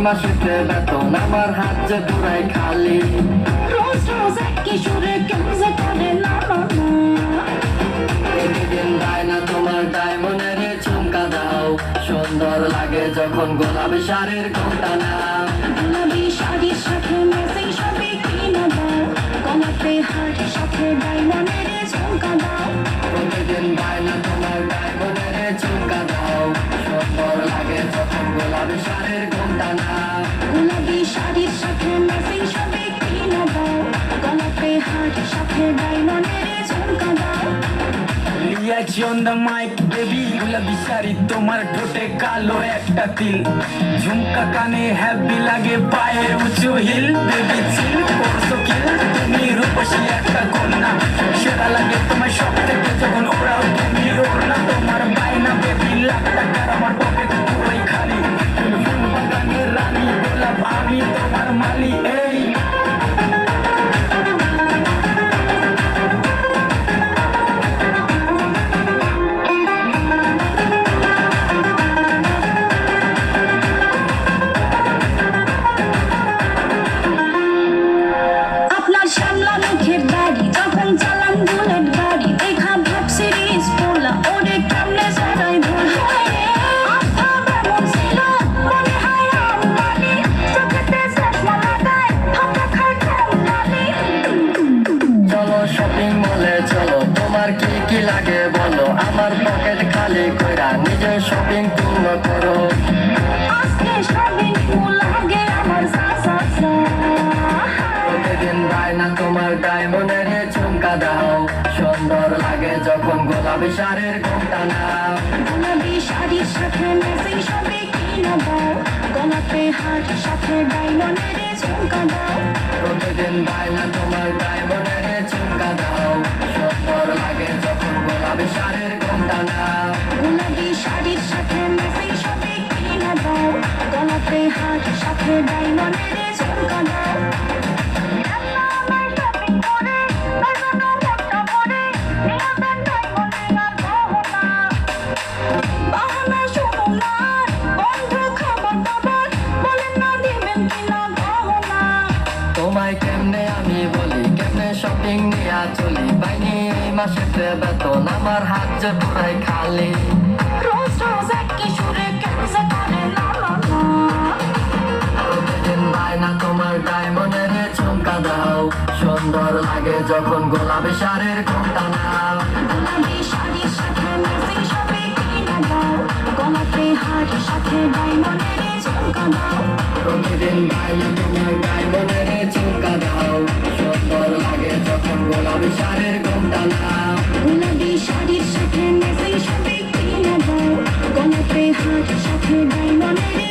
মাসেতে বেতন আমার হাত যে পুরাই খালি। রোজ রোজ একই সুরে কেন যে করে না না না। প্রতিদিন বায়না তোমার ডায়মন্ডের ঝুমকা দাও, সুন্দর লাগে যখন গোলাপি শাড়ির ঘোমটা নাও। গোলাপি শাড়ির সাথে ম্যাচিং সবই কিনা দাও, গলাতে হারের সাথে ডায়মন্ডের ঝুমকা দাও। প্রতিদিন বায়না তোমার ডায়মন্ডের ঝুমকা দাও, সুন্দর লাগে যখন গোলাপি শাড়ির ঘোমটা নাও। গোলাপি শাড়ির সাথে ম্যাচিং সবই কিনা দাও, গলাতে হারের সাথে ডায়মন্ডের ঝুমকা দাও। লিয়াছি অন দ্য মাইক বেবি, গোলাপি শাড়ি তোমার ঠোঁটে কালো একটা তিল, ঝুমকা কানে হ্যাপি লাগে পায়ে উঁচু হিল। বেবি চিল করছো কিল, তুমি রূপসী একটা কন্যা, সেরা লাগে তোমার সব থেকে যখন ওরাও তুমি ওর না। তোমার বায়না বেবি লাখ টাকার আমার পকেট পুরোই খালি, ফুল বাগানের রানী গোলাপ আমি তোমার মালি। এই আপনার শ্যামলা মুখের দাড়ি যখন চালান বুলেট গাড়ি, দেখা ভাবছি রিস পোলা ওরে কেমনে জড়াই ধরে। আপনার এমন ছিল মনে হয় আমদানি, চোখেতে চশমা লাগায় ফাঁকা খায় কমলানি। চলো শপিং মলে চলো, তোমার কি কি লাগে বলো, আমার পকেট খালি কইরা নিজের শপিং পূর্ণ করো। আজকে শপিং লাগে আমার সা সা সা। প্রতিদিন বায়না তোমার ডায়মন্ডের ঝুমকা দাও, সুন্দর লাগে যখন গোলাপি শাড়ির ঘোমটা নাও। গোলাপি শাড়ির সাথে ম্যাচিং সবই কিনা দাও, গলাতে হারের সাথে ডায়মন্ডের ঝুমকা দাও। প্রতিদিন বায়না তোমার ডায়মন্ডের ঝুমকা দাও, সুন্দর লাগে যখন গোলাপি শাড়ির ঘোমটা নাও। গোলাপি শাড়ির সাথে ম্যাচিং সবই কিনা দাও, গলাতে হারের সাথে ডায়মন্ডের ঝুমকা দাও। বাহানা শুনুন না, বন্ধ খাবার দাবার, বলেন না দিবেন কিনা গহনা। তোমায় কেমনে আমি বলি, কেমনে শপিং নিয়া চলি, পাইনি এই মাসেতে বেতন আমার হাত যে পুরাই খালি। রোজ রোজ একই সুরে কেন যে করে না না না। প্রতিদিন বায়না তোমার ডায়মন্ডের ঝুমকা দাও, সুন্দর লাগে যখন গোলাপি শাড়ির ঘোমটা নাও। গোলাপি শাড়ির সাথে ম্যাচিং সবই কিনা দাও, গলাতে হারের সাথে ডায়মন্ডের ঝুমকা দাও। প্রতিদিন বায়না তোমার ডায়মন্ডের ঝুমকা দাও, সুন্দর লাগে যখন গোলাপি শাড়ির ঘোমটা নাও। গোলাপি শাড়ির সাথে ম্যাচিং সবই কিনা দাও, গলাতে হারের সাথে ডায়মন্ডের